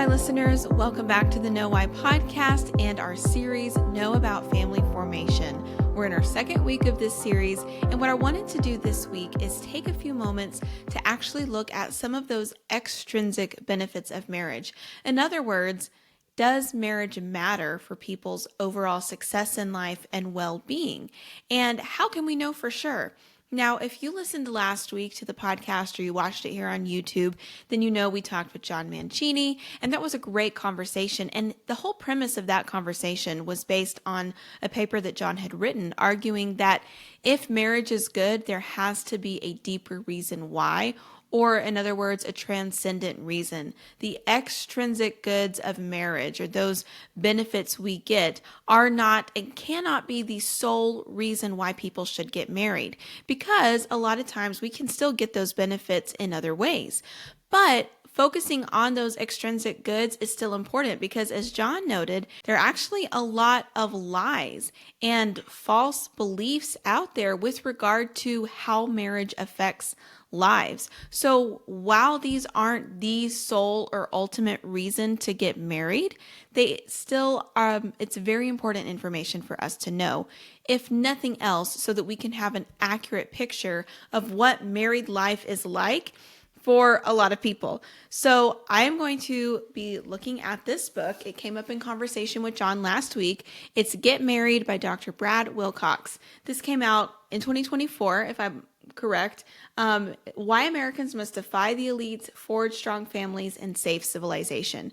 Why listeners, welcome back to the Know Why podcast and our series, Know About Family Formation. We're in our second week of this series, and what I wanted to do this week is take a few moments to actually look at some of those extrinsic benefits of marriage. In other words, does marriage matter for people's overall success in life and well-being? And how can we know for sure? Now, if you listened last week to the podcast or you watched it here on YouTube, then you know we talked with John Mancini, and that was a great conversation. And the whole premise of that conversation was based on a paper that John had written, arguing that if marriage is good, there has to be a deeper reason why, or in other words, a transcendent reason. The extrinsic goods of marriage, or those benefits we get, are not and cannot be the sole reason why people should get married, because a lot of times we can still get those benefits in other ways. But focusing on those extrinsic goods is still important because, as John noted, there are actually a lot of lies and false beliefs out there with regard to how marriage affects lives. So while these aren't the sole or ultimate reason to get married, they still it's very important information for us to know, if nothing else, so that we can have an accurate picture of what married life is like for a lot of people. So I am going to be looking at this book. It came up in conversation with John last week. It's Get Married by Dr. Brad Wilcox. This came out in 2024, if I'm correct. Why Americans Must Defy the Elites, Forge Strong Families, and Save Civilization.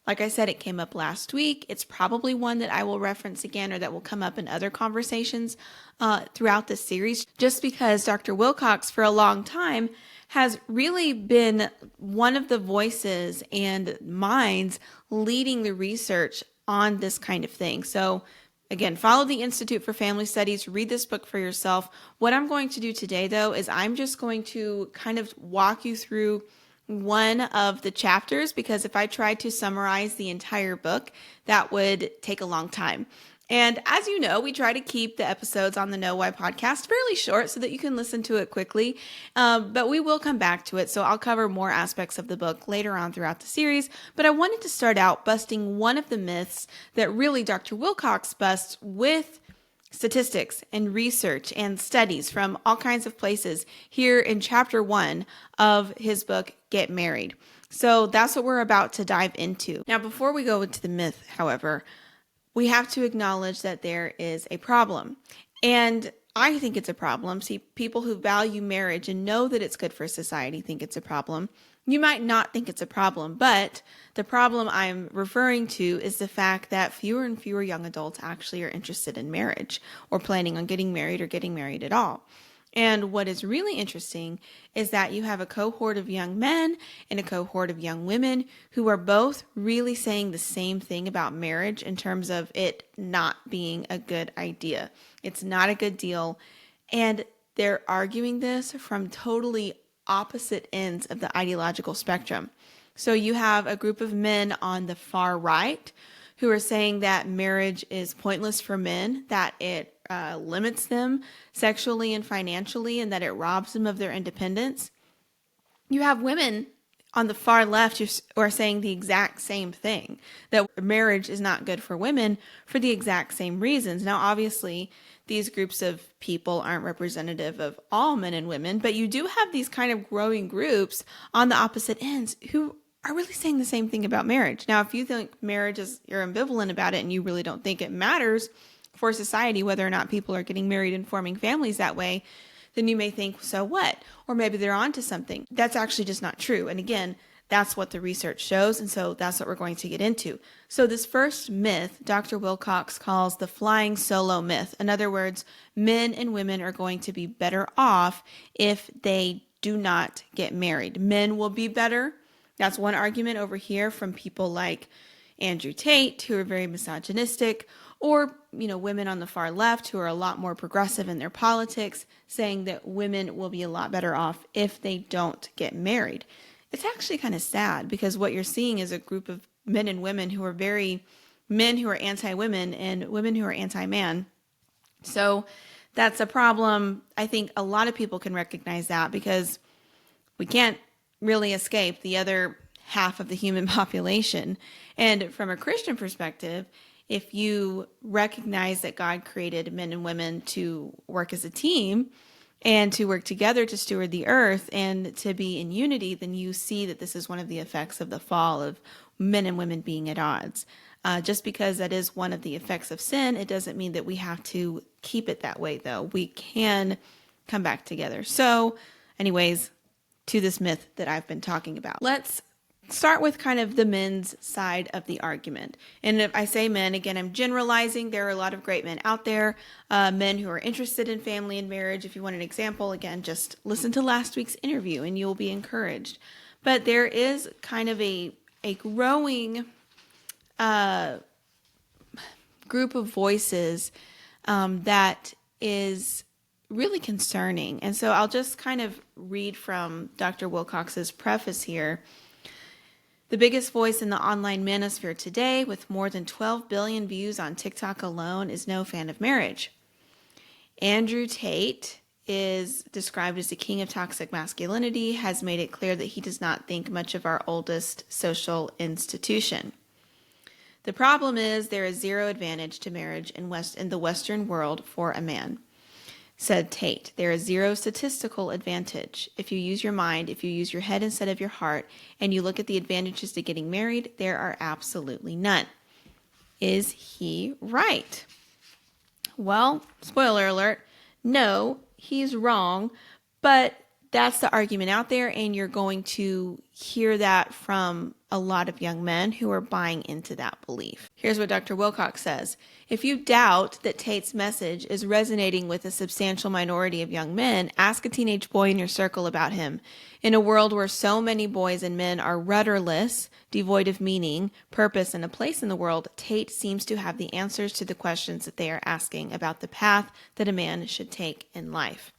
Like I said, it came up last week. It's probably one that I will reference again, or that will come up in other conversations throughout this series, just because Dr. Wilcox for a long time has really been one of the voices and minds leading the research on this kind of thing. So again, follow the Institute for Family Studies, read this book for yourself. What I'm going to do today, though, is I'm just going to kind of walk you through one of the chapters, because if I tried to summarize the entire book, that would take a long time. And as you know, we try to keep the episodes on the Know Why podcast fairly short so that you can listen to it quickly, but we will come back to it. So I'll cover more aspects of the book later on throughout the series, but I wanted to start out busting one of the myths that really Dr. Wilcox busts with statistics and research and studies from all kinds of places here in chapter 1 of his book, Get Married. So that's what we're about to dive into. Now, before we go into the myth, however, we have to acknowledge that there is a problem. And I think it's a problem. See, people who value marriage and know that it's good for society think it's a problem. You might not think it's a problem, but the problem I'm referring to is the fact that fewer and fewer young adults actually are interested in marriage or planning on getting married or getting married at all. And what is really interesting is that you have a cohort of young men and a cohort of young women who are both really saying the same thing about marriage in terms of it not being a good idea. It's not a good deal. And they're arguing this from totally opposite ends of the ideological spectrum. So you have a group of men on the far right who are saying that marriage is pointless for men, that it limits them sexually and financially, and that it robs them of their independence. You have women on the far left who are saying the exact same thing, that marriage is not good for women for the exact same reasons. Now, obviously, these groups of people aren't representative of all men and women, but you do have these kind of growing groups on the opposite ends who are really saying the same thing about marriage. Now, if you think marriage is, you're ambivalent about it and you really don't think it matters for society whether or not people are getting married and forming families that way, then you may think, so what? Or maybe they're onto something. That's actually just not true. And again, that's what the research shows, and so that's what we're going to get into. So this first myth, Dr. Wilcox calls the flying solo myth. In other words, men and women are going to be better off if they do not get married. Men will be better. That's one argument over here from people like Andrew Tate, who are very misogynistic, or, women on the far left who are a lot more progressive in their politics, saying that women will be a lot better off if they don't get married. It's actually kind of sad, because what you're seeing is a group of men and women who are men who are anti-women and women who are anti-man. So that's a problem. I think a lot of people can recognize that, because we can't really escape the other half of the human population. And from a Christian perspective, if you recognize that God created men and women to work as a team and to work together to steward the earth and to be in unity, then you see that this is one of the effects of the fall, of men and women being at odds. Just because that is one of the effects of sin, it doesn't mean that we have to keep it that way, though. We can come back together. So, anyways, to this myth that I've been talking about. Let's start with kind of the men's side of the argument. And if I say men, again, I'm generalizing. There are a lot of great men out there, men who are interested in family and marriage. If you want an example, again, just listen to last week's interview and you'll be encouraged. But there is kind of a growing group of voices that is really concerning. And so I'll just kind of read from Dr. Wilcox's preface here. The biggest voice in the online manosphere today, with more than 12 billion views on TikTok alone, is no fan of marriage. Andrew Tate is described as the king of toxic masculinity, has made it clear that he does not think much of our oldest social institution. The problem is there is zero advantage to marriage in the Western world for a man, said Tate. There is zero statistical advantage. If you use your mind, if you use your head instead of your heart, and you look at the advantages to getting married, there are absolutely none. Is he right? Well, spoiler alert, no, he's wrong, but that's the argument out there, and you're going to hear that from a lot of young men who are buying into that belief. Here's what Dr. Wilcox says. If you doubt that Tate's message is resonating with a substantial minority of young men, ask a teenage boy in your circle about him. In a world where so many boys and men are rudderless, devoid of meaning, purpose, and a place in the world, Tate seems to have the answers to the questions that they are asking about the path that a man should take in life.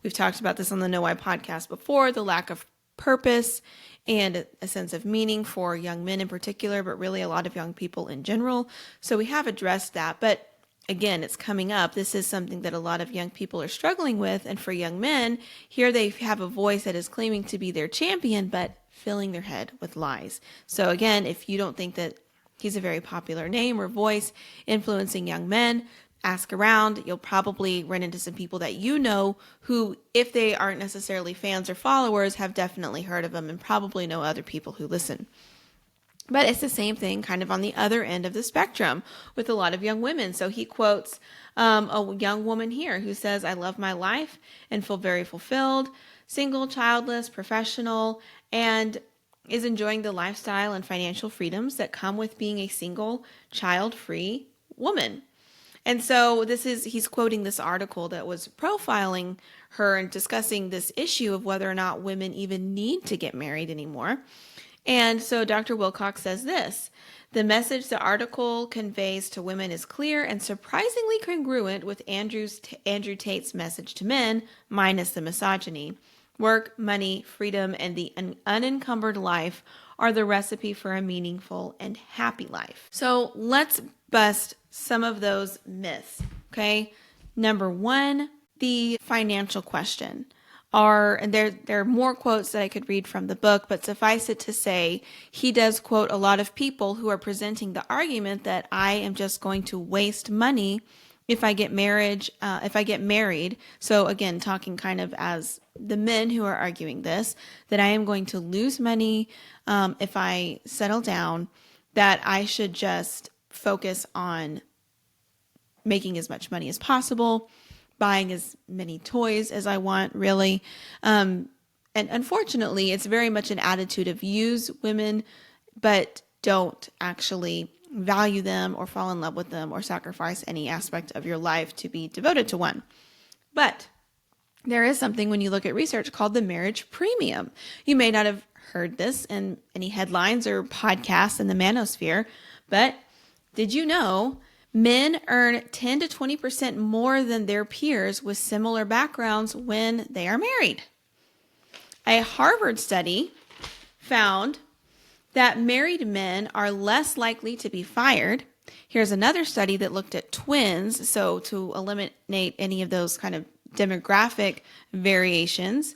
We've talked about this on the Know Why podcast before, the lack of purpose and a sense of meaning for young men in particular, but really a lot of young people in general. So we have addressed that, but again, it's coming up. This is something that a lot of young people are struggling with, and for young men, here they have a voice that is claiming to be their champion, but filling their head with lies. So again, if you don't think that he's a very popular name or voice influencing young men, ask around. You'll probably run into some people that you know who, if they aren't necessarily fans or followers, have definitely heard of them and probably know other people who listen. But it's the same thing kind of on the other end of the spectrum with a lot of young women. So he quotes a young woman here who says, I love my life and feel very fulfilled, single, childless, professional, and is enjoying the lifestyle and financial freedoms that come with being a single, child-free woman. And so he's quoting this article that was profiling her and discussing this issue of whether or not women even need to get married anymore. And so Dr. Wilcox says this: the message the article conveys to women is clear and surprisingly congruent with Andrew Tate's message to men, minus the misogyny. Work, money, freedom, and the unencumbered life are the recipe for a meaningful and happy life. So let's bust some of those myths, okay? Number one, the financial question. And there are more quotes that I could read from the book, but suffice it to say, he does quote a lot of people who are presenting the argument that I am just going to waste money if I get married. So again, talking kind of as the men who are arguing this, that I am going to lose money if I settle down, that I should just focus on making as much money as possible, buying as many toys as I want, really. And unfortunately, it's very much an attitude of use women, but don't actually value them or fall in love with them or sacrifice any aspect of your life to be devoted to one. But there is something when you look at research called the marriage premium. You may not have heard this in any headlines or podcasts in the manosphere, but did you know men earn 10 to 20% more than their peers with similar backgrounds when they are married? A Harvard study found that married men are less likely to be fired. Here's another study that looked at twins, so to eliminate any of those kind of demographic variations.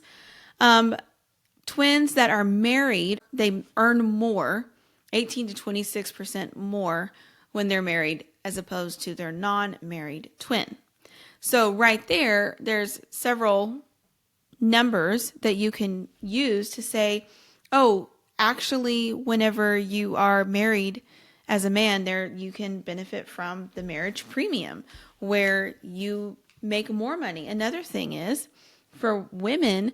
Twins that are married, they earn more, 18 to 26% more when they're married as opposed to their non-married twin. So right there, there's several numbers that you can use to say, oh, actually, whenever you are married as a man, there you can benefit from the marriage premium where you make more money. Another thing is, for women,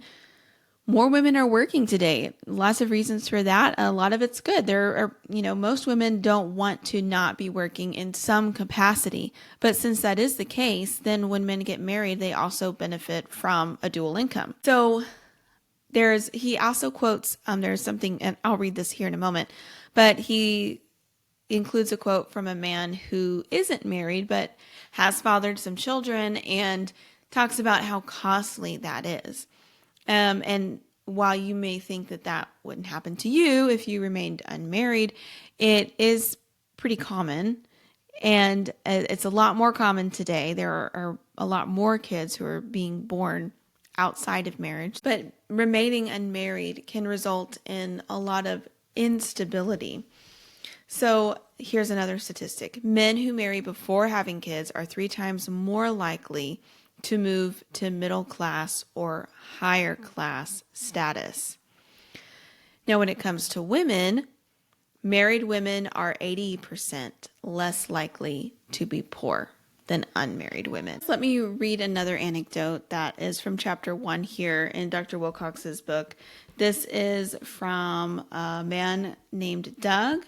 more women are working today. Lots of reasons for that. A lot of it's good. There are, most women don't want to not be working in some capacity. But since that is the case, then when men get married, they also benefit from a dual income. So he also quotes, there's something, and I'll read this here in a moment, but he includes a quote from a man who isn't married, but has fathered some children and talks about how costly that is. And while you may think that that wouldn't happen to you if you remained unmarried, it is pretty common. And it's a lot more common today. There are a lot more kids who are being born outside of marriage. But remaining unmarried can result in a lot of instability. So here's another statistic. Men who marry before having kids are 3 times more likely to move to middle class or higher class status. Now, when it comes to women, married women are 80% less likely to be poor than unmarried women. Let me read another anecdote that is from chapter 1 here in Dr. Wilcox's book. This is from a man named Doug.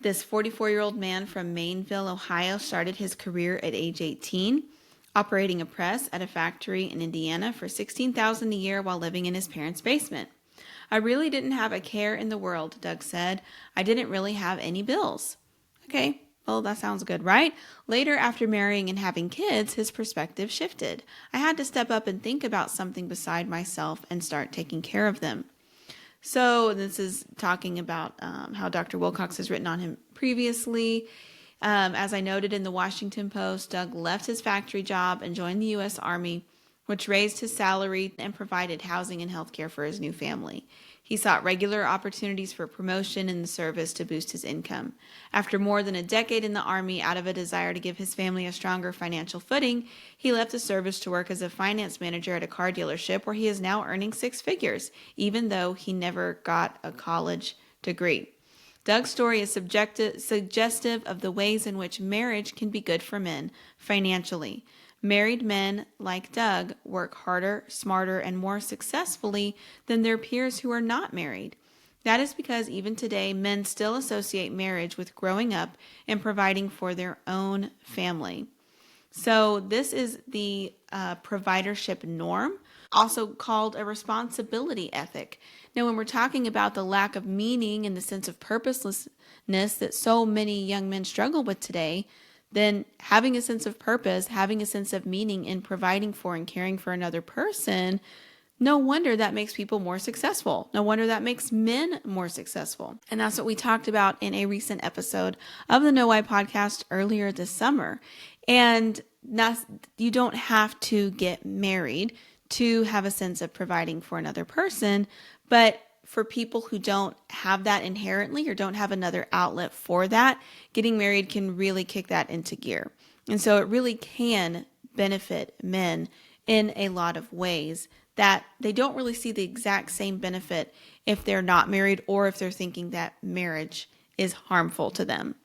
This 44-year-old man from Mainville, Ohio, started his career at age 18. Operating a press at a factory in Indiana for $16,000 a year while living in his parents' basement. I really didn't have a care in the world, Doug said. I didn't really have any bills. Okay, well, that sounds good, right? Later, after marrying and having kids, his perspective shifted. I had to step up and think about something beside myself and start taking care of them. So this is talking about how Dr. Wilcox has written on him previously. As I noted in the Washington Post, Doug left his factory job and joined the U.S. Army, which raised his salary and provided housing and health care for his new family. He sought regular opportunities for promotion in the service to boost his income. After more than a decade in the Army, out of a desire to give his family a stronger financial footing, he left the service to work as a finance manager at a car dealership where he is now earning 6 figures, even though he never got a college degree. Doug's story is suggestive of the ways in which marriage can be good for men financially. Married men like Doug work harder, smarter, and more successfully than their peers who are not married. That is because even today, men still associate marriage with growing up and providing for their own family. So this is the providership norm, also called a responsibility ethic. Now, when we're talking about the lack of meaning and the sense of purposelessness that so many young men struggle with today, then having a sense of purpose, having a sense of meaning in providing for and caring for another person, no wonder that makes people more successful. No wonder that makes men more successful. And that's what we talked about in a recent episode of the Know Why podcast earlier this summer. And you don't have to get married to have a sense of providing for another person. But for people who don't have that inherently or don't have another outlet for that, getting married can really kick that into gear. And so it really can benefit men in a lot of ways that they don't really see the exact same benefit if they're not married or if they're thinking that marriage is harmful to them.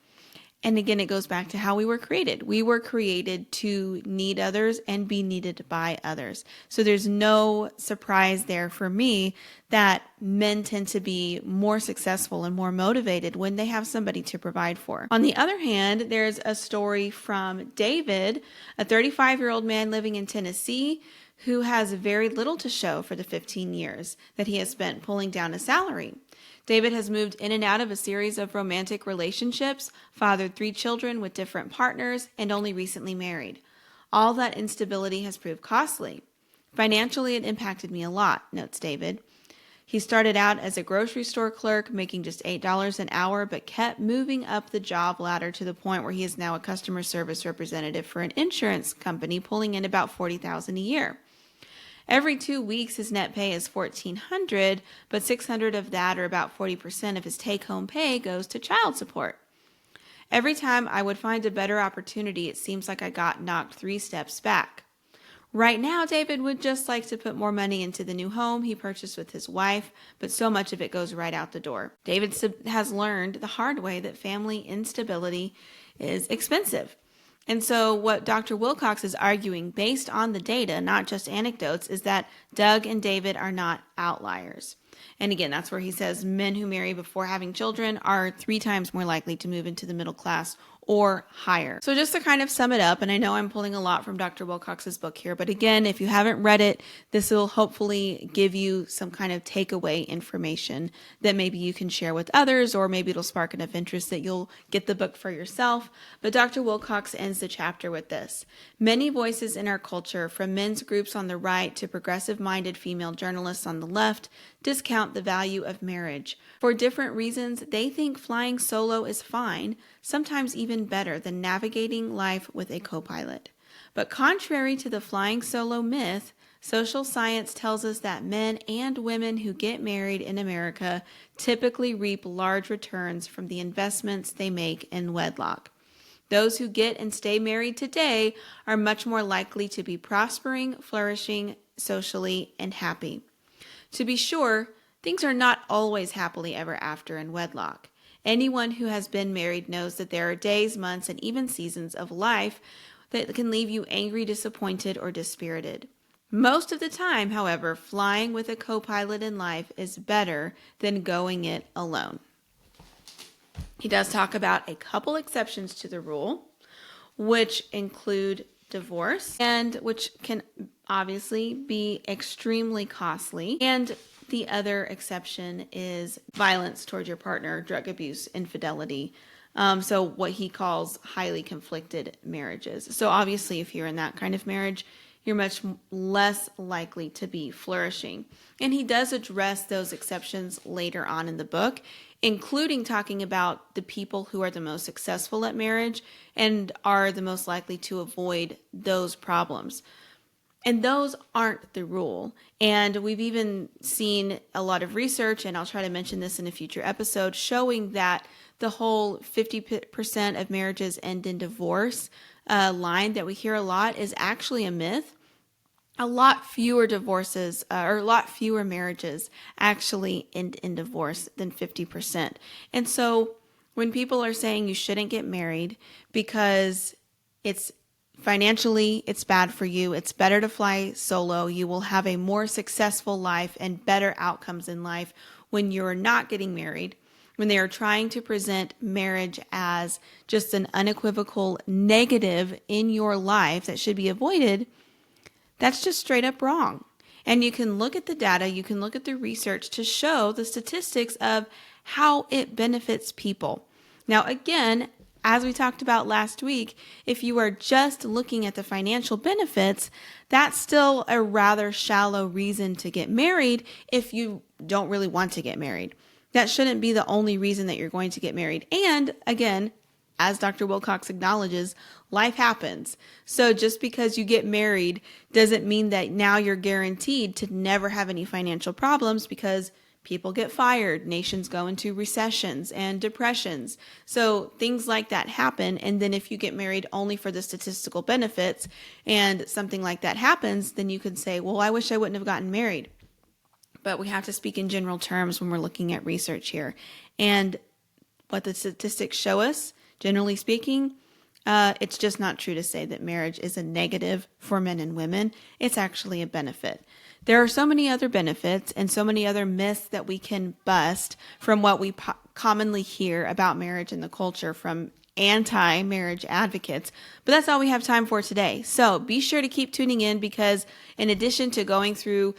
And again, it goes back to how we were created. We were created to need others and be needed by others. So there's no surprise there for me that men tend to be more successful and more motivated when they have somebody to provide for. On the other hand, there's a story from David, a 35-year-old man living in Tennessee who has very little to show for the 15 years that he has spent pulling down a salary. David has moved in and out of a series of romantic relationships, fathered 3 children with different partners, and only recently married. All that instability has proved costly. Financially, it impacted me a lot, notes David. He started out as a grocery store clerk, making just $8 an hour, but kept moving up the job ladder to the point where he is now a customer service representative for an insurance company, pulling in about $40,000 a year. Every 2 weeks, his net pay is $1,400, but $600 of that, or about 40% of his take-home pay, goes to child support. Every time I would find a better opportunity, it seems like I got knocked 3 steps back. Right now, David would just like to put more money into the new home he purchased with his wife, but so much of it goes right out the door. David has learned the hard way that family instability is expensive. And so what Dr. Wilcox is arguing, based on the data, not just anecdotes, is that Doug and David are not outliers. And again, that's where he says men who marry before having children are 3 times more likely to move into the middle class or higher. So just to kind of sum it up, and I know I'm pulling a lot from Dr. Wilcox's book here, but again, if you haven't read it, this will hopefully give you some kind of takeaway information that maybe you can share with others, or maybe it'll spark enough interest that you'll get the book for yourself. But Dr. Wilcox ends the chapter with this: many voices in our culture, from men's groups on the right to progressive-minded female journalists on the left, discount the value of marriage. For different reasons, they think flying solo is fine, sometimes even better than navigating life with a co-pilot. But contrary to the flying solo myth, social science tells us that men and women who get married in America typically reap large returns from the investments they make in wedlock. Those who get and stay married today are much more likely to be prospering, flourishing, socially, and happy. To be sure, things are not always happily ever after in wedlock. Anyone who has been married knows that there are days, months, and even seasons of life that can leave you angry, disappointed, or dispirited. Most of the time, however, flying with a co-pilot in life is better than going it alone. He does talk about a couple exceptions to the rule, which include divorce, and which can obviously be extremely costly. And the other exception is violence towards your partner, drug abuse, infidelity. So what he calls highly conflicted marriages. So obviously, if you're in that kind of marriage, you're much less likely to be flourishing. And he does address those exceptions later on in the book, including talking about the people who are the most successful at marriage and are the most likely to avoid those problems. And those aren't the rule. And we've even seen a lot of research, and I'll try to mention this in a future episode, showing that the whole 50% of marriages end in divorce line that we hear a lot is actually a myth. A lot fewer divorces or a lot fewer marriages actually end in divorce than 50%. And so when people are saying you shouldn't get married because it's financially, it's bad for you, it's better to fly solo, you will have a more successful life and better outcomes in life when you're not getting married, when they are trying to present marriage as just an unequivocal negative in your life that should be avoided, that's just straight up wrong. And you can look at the data, you can look at the research to show the statistics of how it benefits people. Now, again, as we talked about last week, if you are just looking at the financial benefits, that's still a rather shallow reason to get married if you don't really want to get married. That shouldn't be the only reason that you're going to get married. And again, as Dr. Wilcox acknowledges, life happens. So just because you get married doesn't mean that now you're guaranteed to never have any financial problems, because people get fired, nations go into recessions and depressions. So things like that happen. And then if you get married only for the statistical benefits and something like that happens, then you could say, well, I wish I wouldn't have gotten married. But we have to speak in general terms when we're looking at research here. And what the statistics show us, generally speaking, it's just not true to say that marriage is a negative for men and women. It's actually a benefit. There are so many other benefits and so many other myths that we can bust from what we commonly hear about marriage in the culture from anti-marriage advocates. But that's all we have time for today. So be sure to keep tuning in, because in addition to going through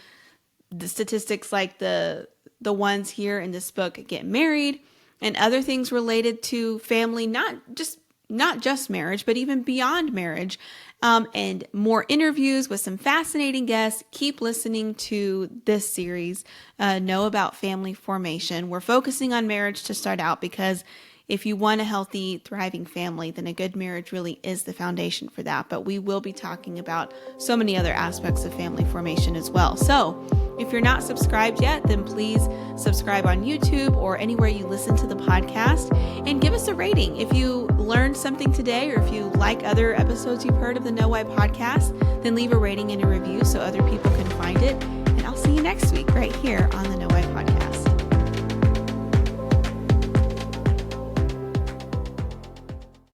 the statistics like the ones here in this book, Get Married, and other things related to family, not just marriage, but even beyond marriage, and more interviews with some fascinating guests. Keep listening to this series, Know About Family Formation. We're focusing on marriage to start out because if you want a healthy, thriving family, then a good marriage really is the foundation for that. But we will be talking about so many other aspects of family formation as well. So if you're not subscribed yet, then please subscribe on YouTube or anywhere you listen to the podcast, and give us a rating. If you learned something today, or if you like other episodes you've heard of the Know Why podcast, then leave a rating and a review so other people can find it. And I'll see you next week right here on the Know Why podcast.